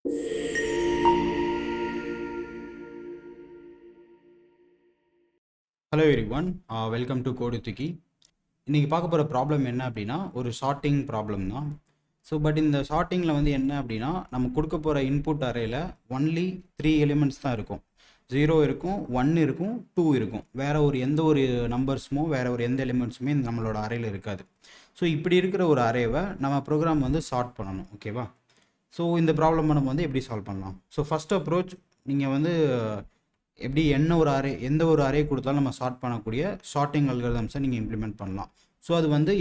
Hello everyone, welcome to கோடுத்துக்கி. இன்றைக்கி பார்க்க போகிற ப்ராப்ளம் என்ன அப்படின்னா ஒரு ஷார்ட்டிங் ப்ராப்ளம் தான். பட் இந்த ஷார்ட்டிங்கில் வந்து என்ன அப்படின்னா நம்ம கொடுக்க போகிற இன்புட் அரேயில் ஒன்லி 3 எலிமெண்ட்ஸ் தான் இருக்கும். 0 இருக்கும், 1 இருக்கும், 2 இருக்கும். வேறு எந்த ஒரு நம்பர்ஸுமோ வேறு எந்த எலிமெண்ட்ஸுமே நம்மளோட அரேயில் இருக்காது. ஸோ இப்படி இருக்கிற ஒரு அரேவை நம்ம ப்ரோக்ராம் வந்து ஷார்ட் பண்ணணும். ஓகேவா? ஸோ இந்த ப்ராப்ளமை நம்ம வந்து எப்படி சால்வ் பண்ணலாம்? ஸோ ஃபஸ்ட் அப்ரோச், நீங்கள் வந்து எப்படி எந்த ஒரு அரே கொடுத்தாலும் நம்ம ஷார்ட் பண்ணக்கூடிய ஷார்ட்டிங் அல்காரிதம்ஸை நீங்கள் இம்ப்ளிமெண்ட் பண்ணலாம். ஸோ அது வந்து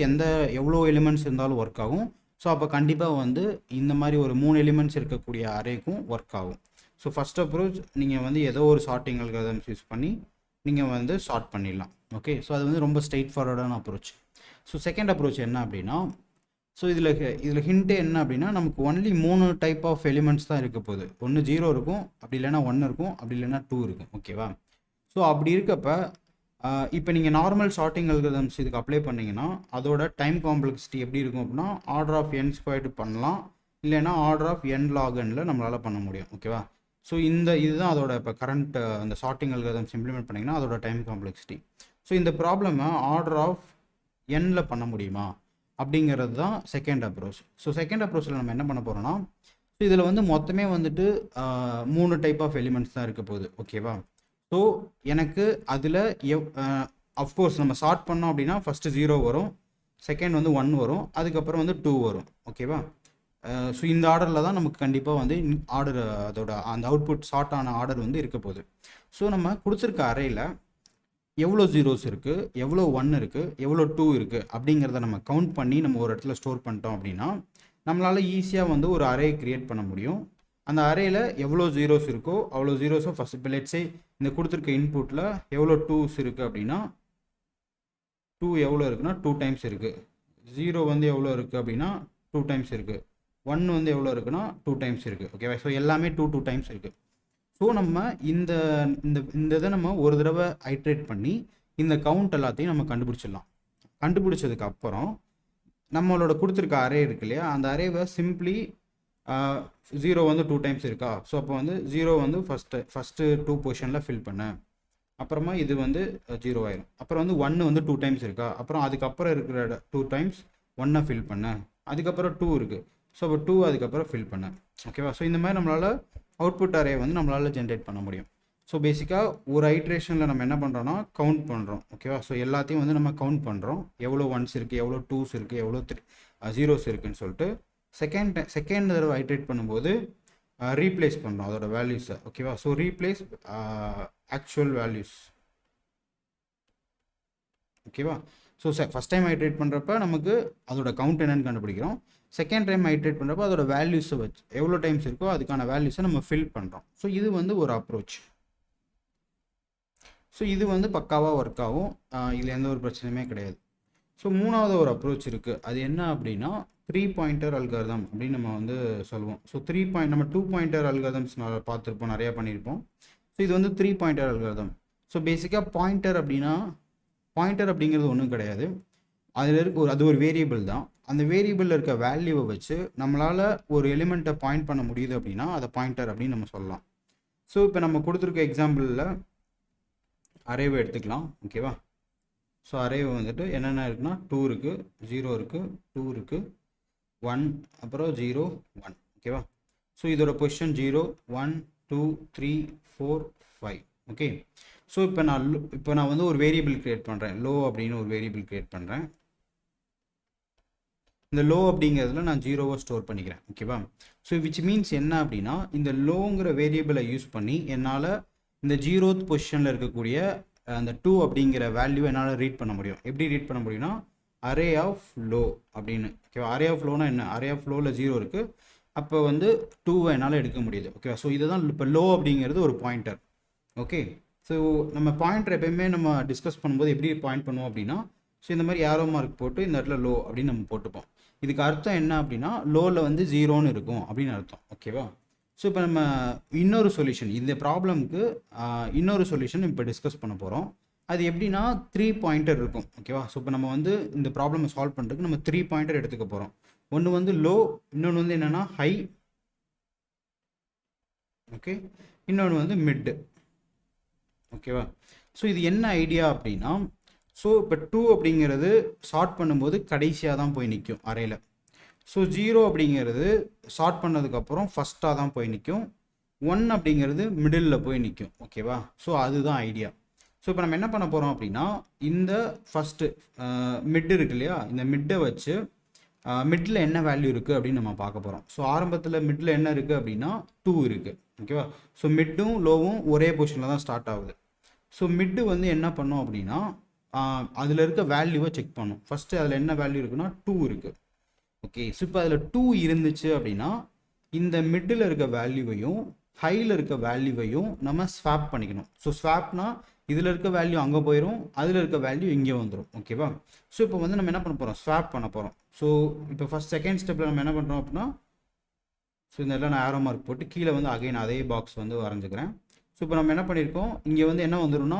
எவ்வளோ எலிமெண்ட்ஸ் இருந்தாலும் ஒர்க் ஆகும். ஸோ அப்போ கண்டிப்பாக வந்து இந்த மாதிரி ஒரு 3 எலிமெண்ட்ஸ் இருக்கக்கூடிய அரேக்கும் ஒர்க் ஆகும். ஸோ ஃபஸ்ட் அப்ரோச், நீங்கள் வந்து ஏதோ ஒரு ஷார்ட்டிங் அல்காரிதம்ஸ் யூஸ் பண்ணி நீங்கள் வந்து ஷார்ட் பண்ணிடலாம். ஓகே, ஸோ அது வந்து ரொம்ப ஸ்ட்ரெயிட் ஃபார்வர்டான அப்ரோச். ஸோ செகண்ட் அப்ரோச் என்ன அப்படின்னா, ஸோ இதில் ஹிண்ட்டு என்ன அப்படின்னா, நமக்கு ஒன்லி 3 டைப் ஆஃப் எலிமெண்ட்ஸ் தான் இருக்க போகுது. ஒன்று 0 இருக்கும், அப்படி இல்லைனா 1 இருக்கும், அப்படி இல்லைனா 2 இருக்கும். ஓகேவா? ஸோ அப்படி இருக்கப்ப இப்போ நீங்கள் நார்மல் ஷார்ட்டிங் அல்காரிதம்ஸ் இதுக்கு அப்ளை பண்ணிங்கன்னா அதோட டைம் காம்ப்ளெக்சிட்டி எப்படி இருக்கும் அப்படின்னா ஆர்டர் ஆஃப் n ஸ்கொயர்டு பண்ணலாம், இல்லைனா order of n log n நம்மளால் பண்ண முடியும். ஓகேவா? ஸோ இதுதான் அதோட இப்போ கரண்ட் அந்த ஷார்ட்டிங் அல்காரிதம்ஸ் இம்ப்ளிமெண்ட் பண்ணிங்கன்னா அதோட டைம் காம்ப்ளெக்சிட்டி. ஸோ இந்த ப்ராப்ளமை ஆர்டர் ஆஃப் n பண்ண முடியுமா அப்படிங்கிறது தான் செகண்ட் அப்ரோச். ஸோ செகண்ட் அப்ரோச்சில் நம்ம என்ன பண்ண போகிறோம்னா, ஸோ இதில் வந்து மொத்தமே வந்துட்டு 3 டைப் ஆஃப் எலிமெண்ட்ஸ் தான் இருக்க போகுது. ஓகேவா? ஸோ எனக்கு அதில் அஃப்கோர்ஸ் நம்ம ஷார்ட் பண்ணோம் அப்படின்னா ஃபஸ்ட்டு 0 வரும், செகண்ட் வந்து 1 வரும், அதுக்கப்புறம் வந்து 2 வரும். ஓகேவா? ஸோ இந்த ஆர்டரில் தான் நமக்கு கண்டிப்பாக வந்து ஆர்டர் அதோட அந்த அவுட்புட் ஷார்ட் ஆன ஆர்டர் வந்து இருக்க போகுது. ஸோ நம்ம கொடுத்துருக்க அரேயில் எவ்வளோ ஜீரோஸ் இருக்குது, எவ்வளோ 1 இருக்குது, எவ்வளோ 2 இருக்குது அப்படிங்கிறத நம்ம கவுண்ட் பண்ணி நம்ம ஒரு இடத்துல ஸ்டோர் பண்ணிட்டோம் அப்படின்னா நம்மளால் ஈஸியாக வந்து ஒரு அரே க்ரியேட் பண்ண முடியும். அந்த அரேயில் எவ்வளோ ஜீரோஸ் இருக்கோ அவ்வளோ ஜீரோஸோ ஃபஸ்ட் இப்போ லெட்ஸே இந்த கொடுத்துருக்க இன்புட்டில் எவ்வளோ 2s இருக்குது அப்படின்னா 2 எவ்வளோ இருக்குன்னா 2 டைம்ஸ் இருக்குது. 0 வந்து எவ்வளோ இருக்குது அப்படின்னா 2 டைம்ஸ் இருக்குது. 1 வந்து எவ்வளோ இருக்குன்னா 2 டைம்ஸ் இருக்குது. ஓகேவா? ஸோ எல்லாமே 2 டைம்ஸ் இருக்குது. ஸோ நம்ம இந்த இதை நம்ம ஒரு தடவை ஐட்ரேட் பண்ணி இந்த கவுண்ட் எல்லாத்தையும் நம்ம கண்டுபிடிச்சிடலாம். கண்டுபிடிச்சதுக்கு அப்புறம் நம்மளோட கொடுத்துருக்க அரே இருக்கு இல்லையா, அந்த அரேவை சிம்பிளி 0 வந்து 2 டைம்ஸ் இருக்கா, ஸோ அப்போ வந்து 0 வந்து ஃபஸ்ட்டு 2 பொசிஷனில் ஃபில் பண்ண, அப்புறமா இது வந்து 0 ஆயிரும். அப்புறம் வந்து 1 வந்து 2 டைம்ஸ் இருக்கா, அப்புறம் அதுக்கப்புறம் இருக்கிற 2 டைம்ஸ் 1 ஃபில் பண்ண, அதுக்கப்புறம் 2 இருக்குது, ஸோ அப்போ 2 அதுக்கப்புறம் ஃபில் பண்ண. ஓகேவா? ஸோ இந்த மாதிரி நம்மளால் அவுட்புட் அரே வந்து நம்மளால் ஜென்ரேட் பண்ண முடியும். ஸோ பேசிக்காக ஒரு ஐட்ரேஷனில் நம்ம என்ன பண்ணுறோன்னா கவுண்ட் பண்ணுறோம். ஓகேவா? ஸோ எல்லாத்தையும் வந்து நம்ம கவுண்ட் பண்ணுறோம், எவ்வளோ 1s இருக்குது, எவ்வளோ 2s இருக்குது, எவ்வளோ 0s இருக்குதுன்னு சொல்லிட்டு செகண்ட் தடவை ஐட்ரேட் பண்ணும்போது ரீப்ளேஸ் பண்ணுறோம் அதோட வேல்யூஸை. ஓகேவா? So replace actual values. ஓகேவா? ஸோ ஃபஸ்ட் டைம் ஐட்ரேட் பண்ணுறப்ப நமக்கு அதோட கவுண்ட் என்னன்னு கண்டுபிடிக்கிறோம். செகண்ட் டைம் ஐட்ரேட் பண்ணுறப்ப அதோட வேல்யூஸை வச்சு எவ்வளோ டைம்ஸ் இருக்கோ அதுக்கான வேல்யூஸை நம்ம ஃபில் பண்ணுறோம். ஸோ இது வந்து ஒரு அப்ரோச். ஸோ இது வந்து பக்காவாக ஒர்க் ஆகும், இதில் எந்த ஒரு பிரச்சனையுமே கிடையாது. ஸோ மூணாவது ஒரு அப்ரோச் இருக்குது, அது என்ன அப்படின்னா 3 பாயிண்டர் அல்காரிதம் அப்படின்னு நம்ம வந்து சொல்லுவோம். ஸோ நம்ம 2 பாயிண்டர் அல்காரிதம்ஸ் பார்த்துருப்போம், நிறையா பண்ணியிருப்போம். ஸோ இது வந்து 3 பாயிண்டர் அல்காரிதம். ஸோ பேசிக்காக பாயிண்டர் அப்படிங்கிறது ஒன்றும் கிடையாது, அது ஒரு வேரியபிள் தான். அந்த வேரியபிளில் இருக்க வேல்யூவை வச்சு நம்மளால் ஒரு எலிமெண்ட்டை பாயிண்ட் பண்ண முடியுது அப்படின்னா அதை பாயிண்டர் அப்படின்னு நம்ம சொல்லலாம். ஸோ இப்போ நம்ம கொடுத்துருக்க எக்ஸாம்பிளில் அரேவை எடுத்துக்கலாம். ஓகேவா? ஸோ அரேவை வந்துட்டு என்னென்ன இருக்குன்னா 2 இருக்குது, 0 இருக்குது, 2 இருக்குது, 1, அப்புறம் 0, 1. ஓகேவா? ஸோ இதோட பொசிஷன் 0, 1, 2, 3, 4, 5. ஓகே. ஸோ இப்போ நான் வந்து ஒரு வேரியபிள் க்ரியேட் பண்ணுறேன், லோ அப்படின்னு ஒரு வேரியபிள் க்ரியேட் பண்ணுறேன். இந்த லோ அப்படிங்கிறதுல நான் 0வை ஸ்டோர் பண்ணிக்கிறேன். ஓகேவா? ஸோ விச் மீன்ஸ் என்ன அப்படின்னா இந்த லோங்கிற வேரியபிளை யூஸ் பண்ணி என்னால் இந்த 0th பொசிஷனில் இருக்கக்கூடிய அந்த 2 அப்படிங்கிற வேல்யூ என்னால் ரீட் பண்ண முடியும். எப்படி ரீட் பண்ண முடியும்னா அரே ஆஃப் லோ அப்படின்னு. ஓகேவா? அரே ஆஃப் லோனா என்ன, அரே ஆஃப் லோவில் 0 இருக்குது, அப்போ வந்து 2வை என்னால் எடுக்க முடியுது. ஓகேவா? ஸோ இதை தான் இப்போ லோ அப்படிங்கிறது ஒரு பாயிண்டர். ஓகே. ஸோ நம்ம பாயிண்டர் எப்பயுமே நம்ம டிஸ்கஸ் பண்ணும்போது எப்படி பாயிண்ட் பண்ணுவோம் அப்படின்னா, ஸோ இந்த மாதிரி ஏரோ மார்க் போட்டு இந்த இடத்துல லோ அப்படின்னு நம்ம போட்டுப்போம். இதுக்கு அர்த்தம் என்ன அப்படின்னா லோவில் வந்து 0ன்னு இருக்கும் அப்படின்னு அர்த்தம். ஓகேவா? ஸோ இப்போ நம்ம இன்னொரு சொல்யூஷன், இந்த ப்ராப்ளம்க்கு இன்னொரு சொல்யூஷன் இப்போ டிஸ்கஸ் பண்ண போகிறோம். அது எப்படின்னா 3 பாயிண்டர் இருக்கும். ஓகேவா? ஸோ இப்போ நம்ம வந்து இந்த ப்ராப்ளமை சால்வ் பண்ணுறதுக்கு நம்ம 3 பாயிண்டர் எடுத்துக்க போகிறோம். ஒன்று வந்து லோ, இன்னொன்று வந்து என்னென்னா ஹை, ஓகே, இன்னொன்று வந்து மிட்டு. ஓகேவா? ஸோ இது என்ன ஐடியா அப்படின்னா, ஸோ இப்போ 2 அப்படிங்கிறது ஷார்ட் பண்ணும்போது கடைசியாக தான் போய் நிற்கும் அறையில். ஸோ 0 அப்படிங்கிறது ஷார்ட் பண்ணதுக்கப்புறம் ஃபஸ்ட்டாக தான் போய் நிற்கும். 1 அப்படிங்கிறது மிடில் போய் நிற்கும். ஓகேவா? ஸோ அதுதான் ஐடியா. ஸோ இப்போ நம்ம என்ன பண்ண போகிறோம் அப்படின்னா, இந்த ஃபஸ்ட்டு மிட் இருக்கு இல்லையா, இந்த மிட்டை வச்சு மிட்டில் என்ன வேல்யூ இருக்குது அப்படின்னு நம்ம பார்க்க போகிறோம். ஸோ ஆரம்பத்தில் மிட்டில் என்ன இருக்குது அப்படின்னா 2 இருக்குது. ஓகேவா? ஸோ மிட்டும் லோவும் ஒரே பொசிஷனில் தான் ஸ்டார்ட் ஆகுது. ஸோ மிட்டு வந்து என்ன பண்ணோம் அப்படின்னா, அதில் இருக்க வேல்யூவை செக் பண்ணும். ஃபஸ்ட்டு அதில் என்ன வேல்யூ இருக்குன்னா 2 இருக்குது. ஓகே, ஸோ இப்போ அதில் 2 இருந்துச்சு அப்படின்னா, இந்த மிட்டில் இருக்க வேல்யூவையும் ஹையில் இருக்க வேல்யூவையும் நம்ம ஸ்வாப் பண்ணிக்கணும். ஸோ ஸ்வாப்னா இதில் இருக்க வேல்யூ அங்கே போயிடும், அதில் இருக்க வேல்யூ இங்கே வந்துடும். ஓகேவா? ஸோ இப்போ வந்து நம்ம என்ன பண்ண போகிறோம், ஸ்வாப் பண்ண போகிறோம். ஸோ இப்போ ஃபஸ்ட் செகண்ட் ஸ்டெப்பில் நம்ம என்ன பண்ணுறோம் அப்படின்னா, ஸோ இந்த இடத்துல நான் ஆரோ மார்க் போட்டு கீழே வந்து அகைன் அதே பாக்ஸ் வந்து வரைஞ்சிக்கிறேன். ஸோ இப்போ நம்ம என்ன பண்ணியிருக்கோம், இங்கே வந்து என்ன வந்துடும்னா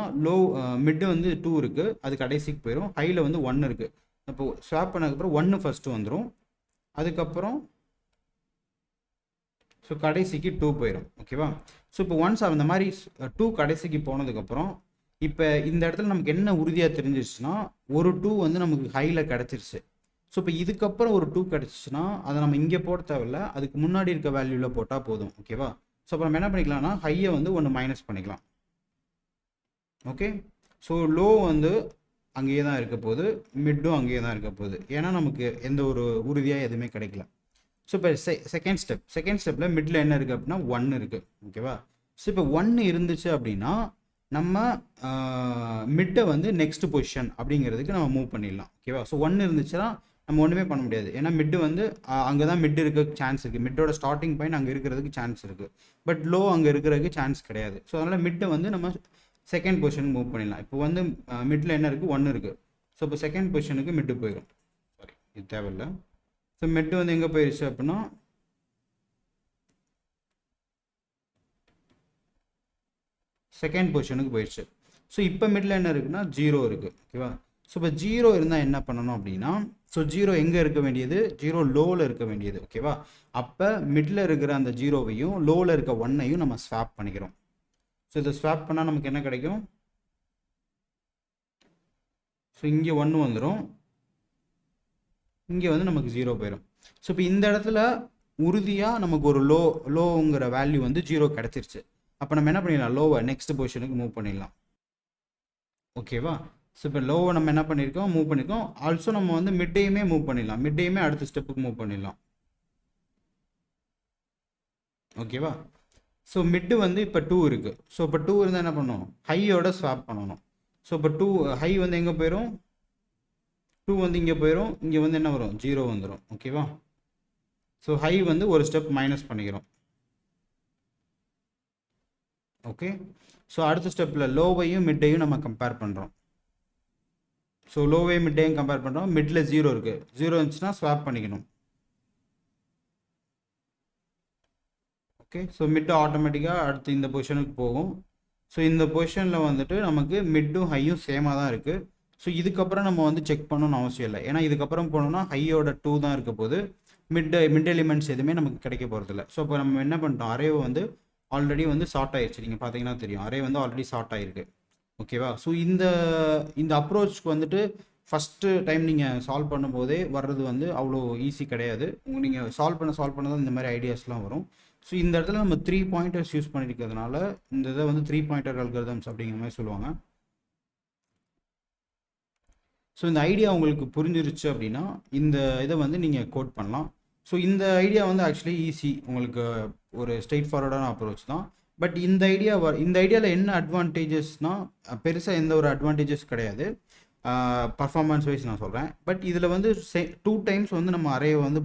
மிட்டு வந்து 2 இருக்குது, அது கடைசிக்கு போயிடும். ஹையில் வந்து 1 இருக்குது. இப்போ ஸ்வாப் பண்ணதுக்கப்புறம் 1 ஃபஸ்ட்டு வந்துடும், அதுக்கப்புறம் ஸோ கடைசிக்கு 2 போயிடும். ஓகேவா? ஸோ இப்போ ஒன்ஸ் அந்த மாதிரி 2 கடைசிக்கு போனதுக்கப்புறம் இப்போ இந்த இடத்துல நமக்கு என்ன உறுதியாக தெரிஞ்சிருச்சுன்னா, ஒரு 2 வந்து நமக்கு ஹையில் கிடச்சிருச்சு. ஸோ இப்போ இதுக்கப்புறம் ஒரு 2 கிடச்சிச்சுன்னா அதை நம்ம இங்கே போட தேவையில்ல, அதுக்கு முன்னாடி இருக்க வேல்யூவில் போட்டால் போதும். ஓகேவா? ஸோ அப்போ நம்ம என்ன பண்ணிக்கலாம்னா ஹையை வந்து 1 மைனஸ் பண்ணிக்கலாம். ஓகே, ஸோ லோ வந்து அங்கேயே தான் இருக்க போகுது, மிட்டும் அங்கேயே தான் இருக்க போகுது. ஏன்னா நமக்கு எந்த ஒரு உறுதியாக எதுவுமே கிடைக்கல. ஸோ இப்போ செகண்ட் ஸ்டெப்பில் மிடில் என்ன இருக்குது அப்படின்னா 1 இருக்குது. ஓகேவா? ஸோ இப்போ 1 இருந்துச்சு அப்படின்னா நம்ம மிட்டை வந்து நெக்ஸ்ட் பொசிஷன் அப்படிங்கிறதுக்கு நம்ம மூவ் பண்ணிடலாம். ஓகேவா? ஸோ 1 இருந்துச்சுன்னா நம்ம ஒன்றுமே பண்ண முடியாது. ஏன்னா மிட்டு வந்து அங்கே தான் மிட் இருக்க சான்ஸ் இருக்குது, மிட்டோட ஸ்டார்டிங் பாயிண்ட் அங்கே இருக்கிறதுக்கு சான்ஸ் இருக்குது. பட் லோ அங்கே இருக்கிறதுக்கு சான்ஸ் கிடையாது. ஸோ அதனால் மிட்டை வந்து நம்ம செகண்ட் பொசிஷனுக்கு மூவ் பண்ணிடலாம். இப்போ வந்து மிட்டில் என்ன இருக்குது, 1 இருக்குது. ஸோ இப்போ செகண்ட் பொசிஷனுக்கு மிட்டு போயிடும். சாரி, இது தேவையில்லை. ஸோ மிட்டு வந்து எங்கே போயிடுச்சு அப்படின்னா செகண்ட் பொசிஷனுக்கு போயிடுச்சு. ஸோ இப்போ மிடில் என்ன இருக்குன்னா 0 இருக்குது. ஓகேவா? ஸோ இப்போ 0 இருந்தால் என்ன பண்ணணும் அப்படின்னா, ஸோ 0 எங்கே இருக்க வேண்டியது, 0 லோவில் இருக்க வேண்டியது. ஓகேவா? அப்போ மிடில் இருக்கிற அந்த 0வையும் லோவில் இருக்க 1ஐயும் நம்ம ஸ்வாப் பண்ணிக்கிறோம். ஸோ இதை ஸ்வாப் பண்ணால் நமக்கு என்ன கிடைக்கும், ஸோ இங்கே 1 வந்துடும், இங்கே வந்து நமக்கு 0 போயிடும். ஸோ இப்போ இந்த இடத்துல உறுதியாக நமக்கு ஒரு லோங்கிற வேல்யூ வந்து 0 கிடச்சிருச்சு. அப்போ நம்ம என்ன பண்ணிடலாம், லோவை நெக்ஸ்ட் பொசிஷனுக்கு மூவ் பண்ணிடலாம். ஓகேவா? ஸோ இப்போ லோவை நம்ம என்ன பண்ணியிருக்கோம், மூவ் பண்ணியிருக்கோம். ஆல்சோ நம்ம வந்து மிட்டையுமே மூவ் பண்ணிடலாம், மிட்டையுமே அடுத்த ஸ்டெப்புக்கு மூவ் பண்ணிடலாம். ஓகேவா? ஸோ மிட்டு வந்து இப்போ 2 இருக்குது. ஸோ இப்போ 2 இருந்தால் என்ன பண்ணணும், ஹையோட ஸ்வாப் பண்ணணும். ஸோ இப்போ 2 ஹை வந்து எங்கே போயிடும், 2 வந்து இங்கே போயிடும், இங்கே வந்து என்ன வரும், 0 வந்துடும். ஓகேவா? ஸோ ஹை வந்து ஒரு ஸ்டெப் மைனஸ் பண்ணிக்கிறோம். ஓகே, ஸோ அடுத்த ஸ்டெப்பில் லோவையும் மிட்டையும் நம்ம கம்பேர் பண்ணுறோம். ஸோ லோவையும் மிட்டையும் கம்பேர் பண்ணுறோம். மிட்டில் 0 இருக்குது, 0 இருந்துச்சுன்னா ஸ்வாப் பண்ணிக்கணும். ஓகே, ஸோ மிட்டு ஆட்டோமேட்டிக்காக அடுத்து இந்த பொசிஷனுக்கு போகும். ஸோ இந்த பொசிஷனில் வந்துட்டு நமக்கு மிட்டும் ஹையும் சேமாக தான் இருக்குது. ஸோ இதுக்கப்புறம் நம்ம வந்து செக் பண்ணணும்னு அவசியம் இல்லை. ஏன்னா இதுக்கப்புறம் போனோம்னா ஹையோட 2 தான் இருக்க போது, மிட் எலிமெண்ட்ஸ் எதுவுமே நமக்கு கிடைக்க போகிறதில்ல. ஸோ இப்போ நம்ம என்ன பண்ணிட்டோம், அரேவை வந்து ஆல்ரெடி வந்து ஷார்ட் ஆயிடுச்சு. நீங்கள் பார்த்தீங்கன்னா தெரியும், அரே வந்து ஆல்ரெடி ஷார்ட் ஆகிருக்கு. ஓகேவா? ஸோ இந்த அப்ரோச்சுக்கு வந்துட்டு ஃபஸ்ட்டு டைம் நீங்கள் சால்வ் பண்ணும்போதே வர்றது வந்து அவ்வளோ ஈஸி கிடையாது. நீங்கள் சால்வ் பண்ண தான் இந்த மாதிரி ஐடியாஸ்லாம் வரும். ஸோ இந்த இடத்துல நம்ம 3 பாயிண்டர்ஸ் யூஸ் பண்ணியிருக்கிறதுனால இந்த இதை வந்து 3 பாயிண்டர் அல்காரிதம்ஸ் அப்படிங்கிற மாதிரி சொல்லுவாங்க. ஸோ இந்த ஐடியா உங்களுக்கு புரிஞ்சிருச்சு அப்படின்னா இந்த இதை வந்து நீங்கள் கோட் பண்ணலாம். ஸோ இந்த ஐடியா வந்து ஆக்சுவலி ஈஸி, உங்களுக்கு ஒரு ஸ்ட்ரெயிட் ஃபார்வர்டான அப்ரோச் தான். பட் இந்த ஐடியாவில் என்ன அட்வான்டேஜஸ்னால், பெருசாக எந்த ஒரு அட்வான்டேஜஸ் கிடையாது பர்ஃபார்மன்ஸ் வைஸ் நான் சொல்கிறேன். பட் இதில் வந்து 2 டைம்ஸ் வந்து நம்ம அரேவை வந்து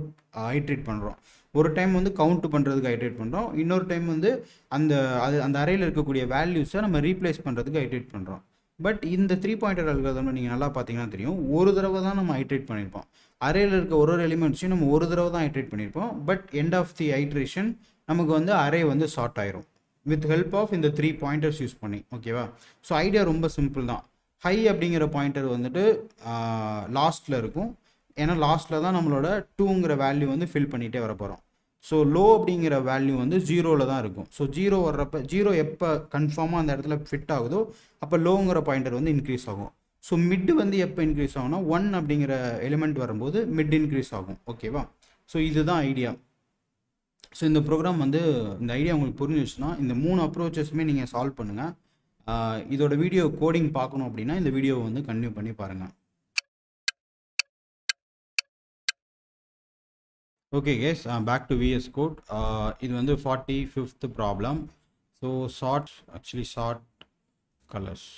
ஐட்ரேட் பண்ணுறோம். ஒரு டைம் வந்து கவுண்ட் பண்ணுறதுக்கு ஐட்ரேட் பண்ணுறோம், இன்னொரு டைம் வந்து அந்த அரேயில் இருக்கக்கூடிய வேல்யூஸை நம்ம ரீப்ளேஸ் பண்ணுறதுக்கு ஐட்ரேட் பண்ணுறோம். பட் இந்த 3 பாயிண்டர் அல்காரிதம் நீங்கள் நல்லா பார்த்தீங்கன்னா தெரியும், ஒரு தடவை தான் நம்ம ஐட்ரேட் பண்ணியிருப்போம். அரேயில் இருக்க ஒரு எலிமெண்ட்ஸையும் நம்ம ஒரு தடவை தான் ஐட்ரேட் பண்ணியிருப்போம். But end of the iteration நமக்கு வந்து அரே வந்து ஷார்ட் ஆயிரும் வித் ஹெல்ப் ஆஃப் இந்த 3 பாயிண்டர்ஸ் யூஸ் பண்ணி. ஓகேவா? ஸோ ஐடியா ரொம்ப சிம்பிள் தான். ஹை அப்படிங்கிற பாயிண்டர் வந்துட்டு லாஸ்ட்டில் இருக்கும், ஏன்னா லாஸ்ட்டில் தான் நம்மளோட 2ங்கிற வேல்யூ வந்து ஃபில் பண்ணிகிட்டே வர போகிறோம். ஸோ லோ அப்படிங்கிற வேல்யூ வந்து ஜீரோவில் தான் இருக்கும். ஸோ ஜீரோ வர்றப்ப ஜீரோ எப்போ கன்ஃபார்மாக அந்த இடத்துல ஃபிட் ஆகுதோ அப்போ லோங்கிற பாயிண்டர் வந்து இன்க்ரீஸ் ஆகும். ஸோ மிட் வந்து எப்போ இன்க்ரீஸ் ஆகும்னா 1 அப்படிங்கிற எலிமெண்ட் வரும்போது மிட் இன்க்ரீஸ் ஆகும். ஓகேவா? ஸோ இதுதான் ஐடியா. ஸோ இந்த ப்ரோக்ராம் வந்து இந்த ஐடியா உங்களுக்கு புரிஞ்சிச்சுன்னா இந்த 3 அப்ரோச்சஸுமே நீங்கள் சால்வ் பண்ணுங்கள். இதோட வீடியோ கோடிங் பார்க்கணும் அப்படின்னா இந்த வீடியோவை வந்து கன்டினியூ பண்ணி பாருங்கள். Okay guys, back to VS Code. இது வந்து 45th problem. So sort colours.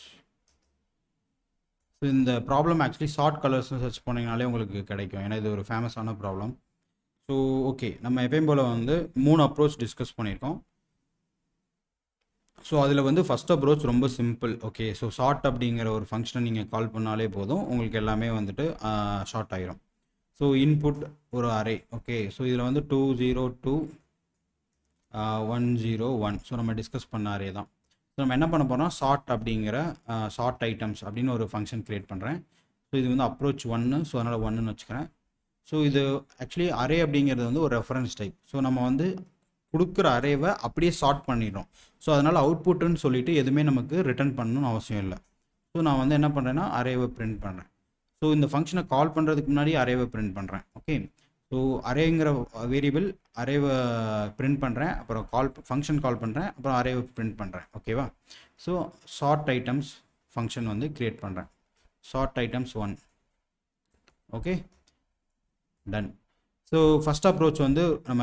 So இந்த ப்ராப்ளம் ஆக்சுவலி ஷார்ட் கலர்ஸ்னு சர்ச் பண்ணிங்கனாலே உங்களுக்கு கிடைக்கும், ஏன்னா இது ஒரு ஃபேமஸான ப்ராப்ளம். ஸோ ஓகே, நம்ம எப்பயும் போல் வந்து 3 அப்ரோச் டிஸ்கஸ் பண்ணியிருக்கோம். ஸோ அதில் வந்து ஃபஸ்ட் அப்ரோச் ரொம்ப சிம்பிள். ஓகே, ஸோ ஷார்ட் அப்படிங்கிற ஒரு ஃபங்க்ஷனை நீங்கள் கால் பண்ணாலே போதும், உங்களுக்கு எல்லாமே வந்துட்டு ஷார்ட் ஆகிரும். ஸோ இன்புட் ஒரு அரே. ஓகே, ஸோ இதில் வந்து 2 0 2 1 0 1. ஸோ நம்ம டிஸ்கஸ் பண்ண அரே தான். ஸோ நம்ம என்ன பண்ண போகிறோம், ஷார்ட் அப்படிங்கிற ஷார்ட் ஐட்டம்ஸ் அப்படின்னு ஒரு ஃபங்க்ஷன் க்ரியேட் பண்ணுறேன். ஸோ இது வந்து அப்ரோச் 1, ஸோ அதனால் 1ன்னு வச்சுக்கிறேன். ஸோ இது ஆக்சுவலி அரே அப்படிங்கிறது வந்து ஒரு ரெஃபரன்ஸ் டைப். ஸோ நம்ம வந்து கொடுக்குற அரேவை அப்படியே ஷார்ட் பண்ணிடுறோம். ஸோ அதனால் அவுட்புட்டுன்னு சொல்லிட்டு எதுவுமே நமக்கு ரிட்டர்ன் பண்ணணும்னு அவசியம் இல்லை. ஸோ நான் வந்து என்ன பண்ணுறேன்னா அரேவை பிரிண்ட் பண்ணுறேன். ஸோ இந்த ஃபங்க்ஷனை கால் பண்ணுறதுக்கு முன்னாடி அரேவை பிரிண்ட் பண்ணுறேன். ஓகே, ஸோ அரேங்கிற வேரியபிள் அரேவை பிரிண்ட் பண்ணுறேன், அப்புறம் ஃபங்க்ஷன் கால் பண்ணுறேன், அப்புறம் அரேவை பிரிண்ட் பண்ணுறேன். ஓகேவா? ஸோ ஷார்ட் ஐட்டம்ஸ் ஃபங்க்ஷன் வந்து க்ரியேட் பண்ணுறேன். Sort items 1. Okay, done. So first approach வந்து நம்ம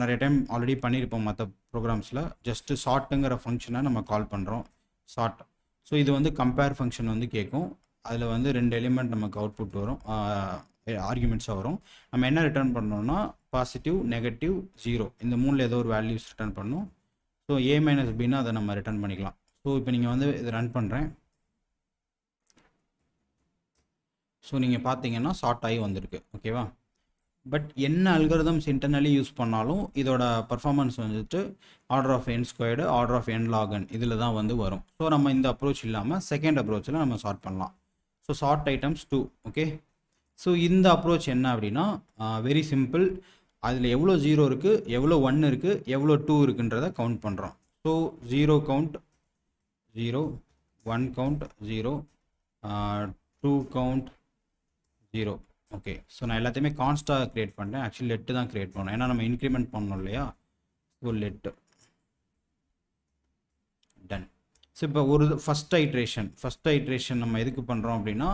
நிறைய டைம் ஆல்ரெடி பண்ணியிருப்போம் மற்ற ப்ரோக்ராம்ஸில். ஜஸ்ட்டு ஷார்ட்டுங்கிற ஃபங்க்ஷனை நம்ம கால் பண்ணுறோம், ஷார்ட். ஸோ இது வந்து கம்பேர் ஃபங்க்ஷன் வந்து கேட்கும். அதில் வந்து 2 எலிமெண்ட் நமக்கு அவுட்புட் வரும், ஆர்குமெண்ட்ஸாக வரும். நம்ம என்ன ரிட்டர்ன் பண்ணோம்னா பாசிட்டிவ், நெகட்டிவ், 0 இந்த 3ல் ஏதோ ஒரு வேல்யூஸ் ரிட்டர்ன் பண்ணணும். ஸோ A - Bனா அதை நம்ம ரிட்டர்ன் பண்ணிக்கலாம். ஸோ இப்போ நீங்கள் வந்து இது ரன் பண்ணுறேன். ஸோ நீங்கள் பார்த்தீங்கன்னா ஷார்ட் ஆகி வந்திருக்கு. ஓகேவா? பட் என்ன அல்காரிதம்ஸ் இன்டர்னலி யூஸ் பண்ணாலும் இதோட பர்ஃபார்மன்ஸ் வந்துட்டு order of n², order of n log n இதில் தான் வந்து வரும். ஸோ நம்ம இந்த அப்ரோச் இல்லாமல் செகண்ட் அப்ரோச்சில் நம்ம சார்ட் பண்ணலாம். So sort items 2. Okay, so இந்த அப்ரோச் என்ன அப்படின்னா வெரி சிம்பிள். அதில் எவ்வளோ 0 இருக்குது, எவ்வளோ 1 இருக்குது, எவ்வளோ 2 இருக்குன்றதை கவுண்ட் பண்ணுறோம். So 0 count 0, 1 count 0, 2 count 0. Okay, so நான் எல்லாத்தையுமே கான்ஸ்டாக க்ரியேட் பண்ணுறேன். ஆக்சுவலி லெட்டு தான் க்ரியேட் பண்ணணும், ஏன்னா நம்ம இன்க்ரிமெண்ட் பண்ணணும் இல்லையா. So laddu ton. ஸோ இப்போ ஒரு ஃபஸ்ட் ஐட்ரேஷன் நம்ம எதுக்கு பண்ணுறோம் அப்படின்னா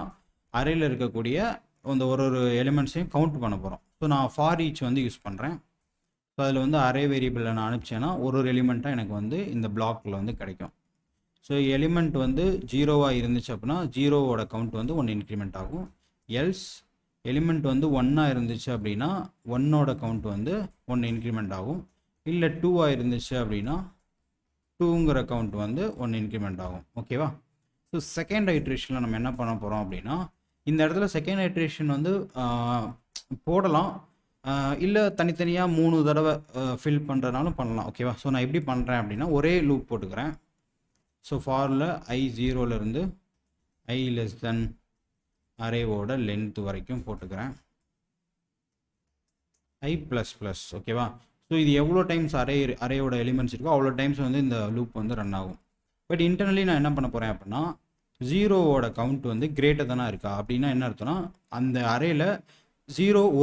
அரேயில் இருக்கக்கூடிய அந்த ஒரு எலிமெண்ட்ஸையும் கவுண்ட் பண்ண போகிறோம். ஸோ நான் ஃபார் ஈச் வந்து யூஸ் பண்ணுறேன். ஸோ அதில் வந்து அரே வேரியபிளில் நான் அனுப்பிச்சேன்னா ஒரு எலிமெண்ட்டாக எனக்கு வந்து இந்த பிளாக்கில் வந்து கிடைக்கும். ஸோ எலிமெண்ட் வந்து 0வாக இருந்துச்சு அப்படின்னா 0வோட கவுண்ட் வந்து 1 இன்க்ரிமெண்ட் ஆகும். எல்ஸ் எலிமெண்ட் வந்து 1ஆக இருந்துச்சு அப்படின்னா 1ஓட கவுண்ட் வந்து 1 இன்க்ரிமெண்ட் ஆகும். இல்லை 2ஆக இருந்துச்சு அப்படின்னா 2ங்கிற கவுண்ட் வந்து 1 இன்க்ரிமெண்ட் ஆகும். ஓகேவா? ஸோ செகண்ட் ஐட்ரேஷனில் நம்ம என்ன பண்ண போகிறோம் அப்படின்னா இந்த இடத்துல செகண்ட் ஐட்ரேஷன் வந்து போடலாம், இல்லை தனித்தனியாக 3 தடவை ஃபில் பண்ணுறதுனாலும் பண்ணலாம். ஓகேவா? ஸோ நான் எப்படி பண்ணுறேன் அப்படின்னா ஒரே லூப் போட்டுக்கிறேன். ஸோ ஃபாரில் I 0லேருந்து I <= அரேவோட லென்த் வரைக்கும் போட்டுக்கிறேன், I++. ஓகேவா? ஸோ இது எவ்வளோ டைம்ஸ் அரேயோட எலிமெண்ட்ஸ் இருக்கோ அவ்வளோ டைம்ஸ் வந்து இந்த லூப் வந்து ரன் ஆகும். பட் இன்டர்னலி நான் என்ன பண்ண போகிறேன் அப்படின்னா 0வோட கவுண்ட் வந்து கிரேட்டர் தானே இருக்கா அப்படின்னா என்ன அர்த்தம்னா அந்த அரேயில்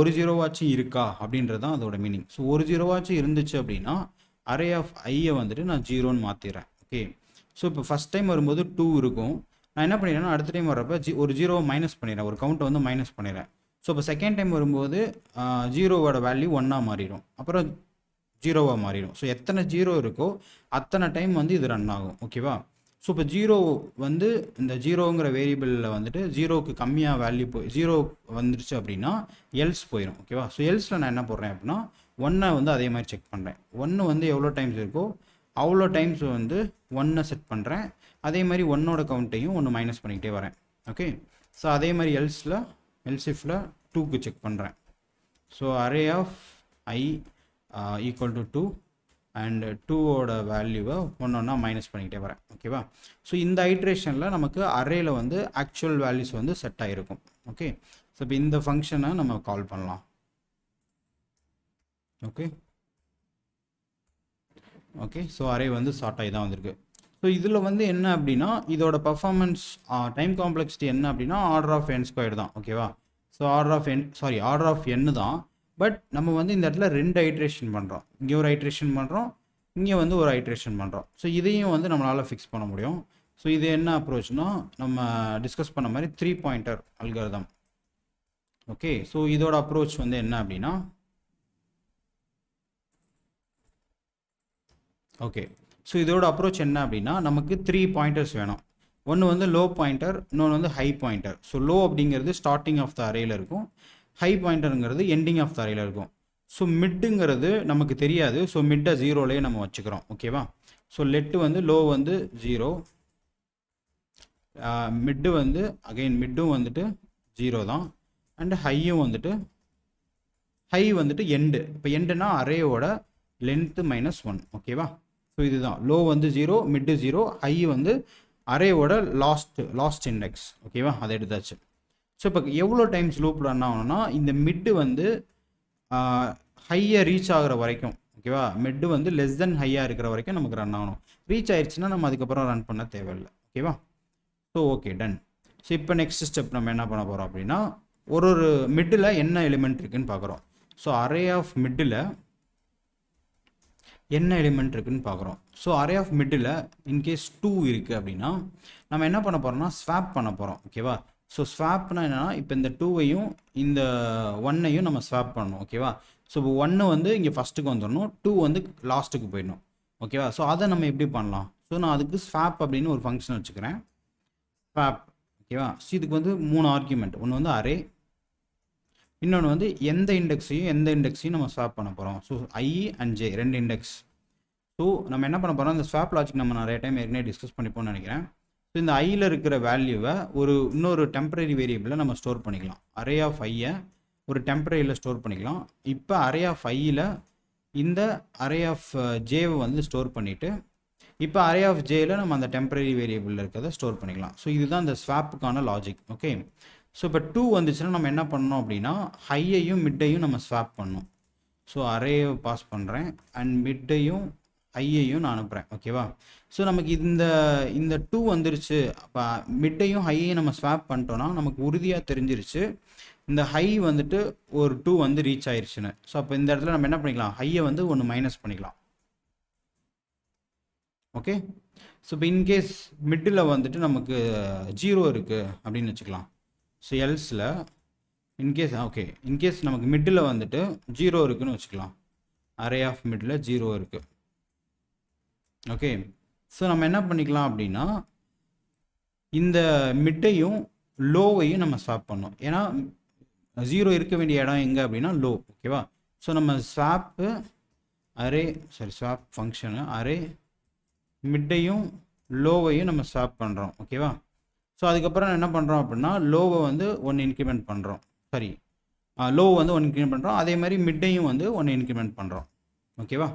1 0வாச்சும் இருக்கா அப்படின்றது தான் அதோட மீனிங். ஸோ 1 0வாச்சும் இருந்துச்சு அப்படின்னா அரே ஆஃப் ஐயை வந்துட்டு நான் 0ன்னு மாற்றிடுறேன். ஓகே, ஸோ இப்போ ஃபஸ்ட் டைம் வரும்போது 2 இருக்கும். நான் என்ன பண்ணிடுறேன்னா அடுத்த டைம் வரப்போ ஒரு 0வை மைனஸ் பண்ணிடுறேன், ஒரு கவுண்ட்டை வந்து மைனஸ் பண்ணிடுறேன். ஸோ இப்போ செகண்ட் டைம் வரும்போது 0வோட வேல்யூ 1ஆக மாறிடும், அப்புறம் 0வாக மாறிடும். ஸோ எத்தனை 0 இருக்கோ அத்தனை டைம் வந்து இது ரன் ஆகும். ஓகேவா? ஸோ இப்போ 0 வந்து இந்த 0ங்கிற வேரியபிளில் வந்துட்டு 0க்கு கம்மியாக வேல்யூ 0 வந்துருச்சு அப்படின்னா எல்ஸ் போயிடும். ஓகேவா? ஸோ எல்ஸில் நான் என்ன போடுறேன் அப்படின்னா 1ஐ வந்து அதே மாதிரி செக் பண்ணுறேன். 1 வந்து எவ்வளோ டைம்ஸ் இருக்கோ அவ்வளோ டைம்ஸ் வந்து 1ஐ செட் பண்ணுறேன். அதே மாதிரி 1ஓட கவுண்ட்டையும் 1 மைனஸ் பண்ணிக்கிட்டே வரேன். ஓகே, ஸோ அதே மாதிரி எல்சிஃபில் 2க்கு செக் பண்ணுறேன். So array of I equal to 2 and 2ஓட வேல்யூவை ஒன்றா மைனஸ் பண்ணிக்கிட்டே வரேன். ஓகேவா? ஸோ இந்த ஐட்ரேஷனில் நமக்கு அரேயில் வந்து ஆக்சுவல் வேல்யூஸ் வந்து செட் ஆகிருக்கும். ஓகே, ஸோ இப்போ இந்த ஃபங்க்ஷனை நம்ம கால் பண்ணலாம். ஓகே, ஓகே, ஸோ அரே வந்து ஷார்ட் ஆகி தான் வந்திருக்கு. ஸோ இதில் வந்து என்ன அப்படின்னா இதோட பர்ஃபார்மன்ஸ் டைம் காம்ப்ளெக்சிட்டி என்ன அப்படின்னா ஆர்டர் ஆஃப் என் ஸ்கொயர் தான். ஓகேவா? ஸோ ஆர்டர் ஆஃப் என் தான். பட் நம்ம வந்து இந்த இடத்துல 2 ஐட்ரேஷன் பண்ணுறோம். இங்கே ஒரு ஐட்ரேஷன் பண்ணுறோம், இங்கே வந்து ஒரு ஐட்ரேஷன் பண்ணுறோம். ஸோ இதையும் வந்து நம்மளால் ஃபிக்ஸ் பண்ண முடியும். ஸோ இது என்ன அப்ரோச்னா நம்ம டிஸ்கஸ் பண்ண மாதிரி 3 பாயிண்டர் அல்காரிதம். ஓகே, ஸோ இதோட அப்ரோச் வந்து என்ன அப்படின்னா ஓகே, ஸோ இதோட அப்ரோச் என்ன அப்படின்னா நமக்கு 3 பாயிண்டர்ஸ் வேணும். ஒன்று வந்து லோ பாயிண்டர், இன்னொன்று வந்து ஹை பாயிண்டர். ஸோ லோ அப்படிங்கிறது ஸ்டார்டிங் ஆஃப் த அரேயில் இருக்கும், ஹை பாயிண்டருங்கிறது எண்டிங் ஆஃப் த அரேயில் இருக்கும். ஸோ மிட்டுங்கிறது நமக்கு தெரியாது. ஸோ மிட்டை 0லேயே நம்ம வச்சுக்கிறோம். ஓகேவா? ஸோ லெட்டு வந்து லோ வந்து 0, மிட்டு வந்து அகைன் மிட்டும் வந்துட்டு 0 தான், அண்டு ஹையும் வந்துட்டு ஹை வந்துட்டு எண்டு. இப்போ எண்டுனா அரேயோட லென்த்து -1. ஓகேவா? ஸோ இதுதான் லோ வந்து 0, மிட்டு 0, ஹை வந்து அரேவோட லாஸ்ட் இண்டெக்ஸ். ஓகேவா? அதை எடுத்தாச்சு. ஸோ இப்போ எவ்வளோ டைம்ஸ் லூப் ரன் ஆகணும்னா இந்த மிட்டு வந்து ஹையை ரீச் ஆகிற வரைக்கும். ஓகேவா? மிட்டு வந்து லெஸ் தென் ஹையாக இருக்கிற வரைக்கும் நமக்கு ரன் ஆகணும். ரீச் ஆயிடுச்சுன்னா நம்ம அதுக்கப்புறம் ரன் பண்ண தேவையில்லை. ஓகேவா? So okay, done. ஸோ இப்போ நெக்ஸ்ட் ஸ்டெப் நம்ம என்ன பண்ண போகிறோம் அப்படின்னா ஒரு மிட்டில் என்ன எலிமெண்ட் இருக்குன்னு பார்க்குறோம். ஸோ அரே ஆஃப் மிட்டில் என்ன எலிமெண்ட் இருக்குன்னு பார்க்குறோம். So array of middle in case 2 இருக்குது அப்படின்னா நம்ம என்ன பண்ண போகிறோம்னா ஸ்வாப் பண்ண போகிறோம். ஓகேவா? ஸோ ஸ்வாப்னா என்னென்னா இப்போ இந்த 2வையும் இந்த 1ஐயும் நம்ம ஸ்வாப் பண்ணணும். ஓகேவா? ஸோ இப்போ 1 வந்து இங்கே ஃபஸ்ட்டுக்கு வந்துடணும், 2 வந்து லாஸ்ட்டுக்கு போயிடணும். ஓகேவா? ஸோ அதை நம்ம எப்படி பண்ணலாம்? ஸோ நான் அதுக்கு ஸ்வாப் அப்படின்னு ஒரு ஃபங்க்ஷன் வச்சுக்கிறேன். ஸ்வாப். ஓகேவா? ஸோ இதுக்கு வந்து 3 ஆர்குமெண்ட். ஒன்று வந்து அரே, இன்னொன்று வந்து எந்த இண்டெக்ஸையும் நம்ம ஸ்வாப் பண்ண போகிறோம். So I and J 2 index. So நம்ம என்ன பண்ண போகிறோம், இந்த ஸ்வாப் லாஜிக் நம்ம நிறைய டைம் ஏற்கனவே டிஸ்கஸ் பண்ணிப்போம்னு நினைக்கிறேன். ஸோ இந்த ஐயில் இருக்கிற வேல்யூவை இன்னொரு டெம்பரரி வேரியபிளில் நம்ம ஸ்டோர் பண்ணிக்கலாம். அரே ஆஃப் ஐயை ஒரு டெம்பரரியில் ஸ்டோர் பண்ணிக்கலாம். இப்போ அரே ஆஃப் ஐயில் இந்த அரே ஆஃப் ஜேவை வந்து ஸ்டோர் பண்ணிவிட்டு இப்போ அரே ஆஃப் ஜேயில் நம்ம அந்த டெம்பரரி வேரியபிளில் இருக்கிறத ஸ்டோர் பண்ணிக்கலாம். ஸோ இதுதான் இந்த ஸ்வாப்புக்கான லாஜிக். ஓகே, ஸோ இப்போ 2 வந்துச்சுன்னா நம்ம என்ன பண்ணணும் அப்படின்னா ஹையையும் மிட்டையும் நம்ம ஸ்வாப் பண்ணணும். ஸோ அரேயை பாஸ் பண்ணுறேன் அண்ட் மிட்டையும் ஹையையும் நான் அனுப்புகிறேன். ஓகேவா? ஸோ நமக்கு இந்த 2 வந்துருச்சு. அப்போ மிட்டையும் ஹையையும் நம்ம ஸ்வாப் பண்ணிட்டோன்னா நமக்கு உறுதியாக தெரிஞ்சிருச்சு இந்த ஹை வந்துட்டு ஒரு 2 வந்து ரீச் ஆயிடுச்சுன்னு. ஸோ அப்போ இந்த இடத்துல நம்ம என்ன பண்ணிக்கலாம், ஹையை வந்து ஒன்று மைனஸ் பண்ணிக்கலாம். ஓகே, ஸோ இப்போ இன்கேஸ் மிட்டில் வந்துட்டு நமக்கு 0 இருக்குது அப்படின்னு வச்சுக்கலாம். ஸோ எல்ஸில் இன்கேஸ் நமக்கு மிட்டில் வந்துட்டு 0 இருக்குன்னு வச்சுக்கலாம். அரே ஆஃப் மிட்டில் 0 இருக்குது. ஓகே, ஸோ நம்ம என்ன பண்ணிக்கலாம் அப்படின்னா இந்த மிட்டையும் லோவையும் நம்ம ஸ்வாப் பண்ணோம். ஏன்னா 0 இருக்க வேண்டிய இடம் எங்கே அப்படின்னா லோ. ஓகேவா? ஸோ நம்ம ஸ்வாப் ஃபங்க்ஷனு அரே மிட்டையும் லோவையும் நம்ம ஸ்வாப் பண்ணுறோம். ஓகேவா? ஸோ அதுக்கப்புறம் என்ன பண்ணுறோம் அப்படின்னா லோவை வந்து 1 இன்க்ரிமெண்ட் பண்ணுறோம். லோ வந்து 1 இன்க்ரிமெண்ட் பண்ணுறோம். அதே மாதிரி மிட்டையும் வந்து 1 இன்க்ரிமெண்ட் பண்ணுறோம். ஓகேவா?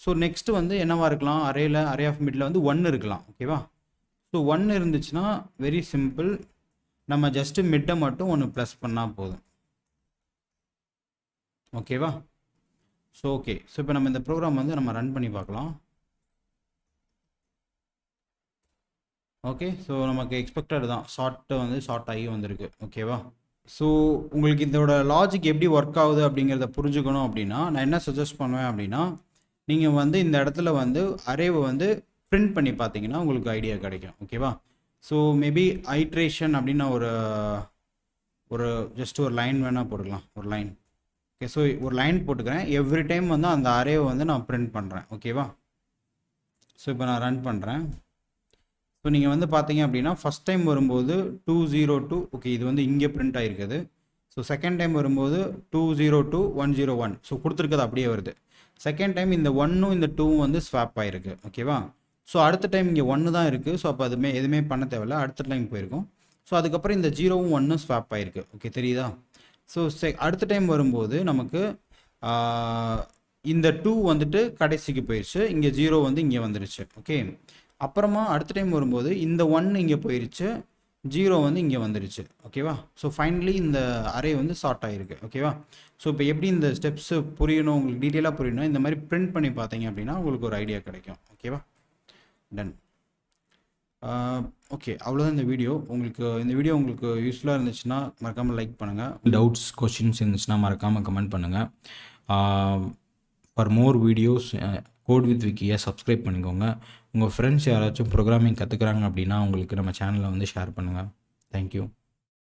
ஸோ நெக்ஸ்ட்டு வந்து என்னவா இருக்கலாம், அரே ஆஃப் மிட்டில் வந்து 1 இருக்கலாம். ஓகேவா? ஸோ 1 இருந்துச்சுன்னா வெரி சிம்பிள், நம்ம ஜஸ்ட்டு மிட்டை மட்டும் 1 ப்ளஸ் பண்ணால் போதும். ஓகேவா? ஸோ ஓகே, ஸோ இப்போ நம்ம இந்த ப்ரோக்ராம் வந்து நம்ம ரன் பண்ணி பார்க்கலாம். ஓகே, ஸோ நமக்கு எக்ஸ்பெக்டட் தான், ஷார்ட் ஆகி வந்திருக்கு. ஓகேவா? ஸோ உங்களுக்கு இதோட லாஜிக் எப்படி ஒர்க் ஆகுது அப்படிங்கிறத புரிஞ்சுக்கணும் அப்படின்னா நான் என்ன சஜஸ்ட் பண்ணுவேன் அப்படின்னா நீங்கள் வந்து இந்த இடத்துல வந்து அரேவை வந்து பிரிண்ட் பண்ணி பார்த்தீங்கன்னா உங்களுக்கு ஐடியா கிடைக்கும். ஓகேவா? ஸோ மேபி ஐட்ரேஷன் அப்படின்னு ஒரு ஜஸ்ட் ஒரு லைன் வேணால் போட்டுக்கலாம். ஒரு லைன். ஓகே, ஸோ ஒரு லைன் போட்டுக்கிறேன். எவ்ரி டைம் வந்து அந்த அரேவை வந்து நான் பிரிண்ட் பண்ணுறேன். ஓகேவா? ஸோ இப்போ நான் ரன் பண்ணுறேன். ஸோ நீங்கள் வந்து பார்த்தீங்க அப்படின்னா ஃபஸ்ட் டைம் வரும்போது 202. ஓகே, இது வந்து இங்கே பிரிண்ட் ஆகிருக்குது. ஸோ செகண்ட் டைம் வரும்போது 202 101. ஸோ கொடுத்துருக்குது அப்படியே வருது. செகண்ட் டைம் இந்த 1ம் இந்த 2ம் வந்து ஸ்வாப் ஆகிருக்கு. ஓகேவா? ஸோ அடுத்த டைம் இங்கே 1 தான் இருக்குது. ஸோ அப்போ எதுவுமே பண்ண தேவையில்ல, அடுத்த டைம் போயிருக்கும். ஸோ அதுக்கப்புறம் இந்த 0ம் 1ம் ஸ்வாப் ஆகிருக்கு. ஓகே, தெரியுதா? ஸோ அடுத்த டைம் வரும்போது நமக்கு இந்த 2 வந்துட்டு கடைசிக்கு போயிடுச்சு, இங்கே 0 வந்து இங்கே வந்துருச்சு. ஓகே, அப்புறமா அடுத்த டைம் வரும்போது இந்த 1 இங்கே போயிடுச்சு, 0 வந்து இங்கே வந்துருச்சு. ஓகேவா? ஸோ ஃபைனலி இந்த அரே வந்து சார்ட் ஆகிருக்கு. ஓகேவா? ஸோ இப்போ எப்படி இந்த ஸ்டெப்ஸு புரியணும், உங்களுக்கு டீட்டெயிலாக புரியணும், இந்த மாதிரி பிரிண்ட் பண்ணி பார்த்தீங்க அப்படின்னா உங்களுக்கு ஒரு ஐடியா கிடைக்கும். ஓகேவா? டன். ஓகே, அவ்வளோதான் இந்த வீடியோ. இந்த வீடியோ உங்களுக்கு யூஸ்ஃபுல்லாக இருந்துச்சுன்னா மறக்காமல் லைக் பண்ணுங்கள். டவுட்ஸ் கொஷின்ஸ் இருந்துச்சுன்னா மறக்காமல் கமெண்ட் பண்ணுங்கள். For more videos code with விக்கியை சப்ஸ்கிரைப் பண்ணிக்கோங்க. உங்கள் ஃப்ரெண்ட்ஸ் யாராச்சும் ப்ரோக்ராமிங் கற்றுக்குறாங்க அப்படின்னா அவங்களுக்கு நம்ம சேனலை வந்து ஷேர் பண்ணுங்கள். தேங்க்யூ.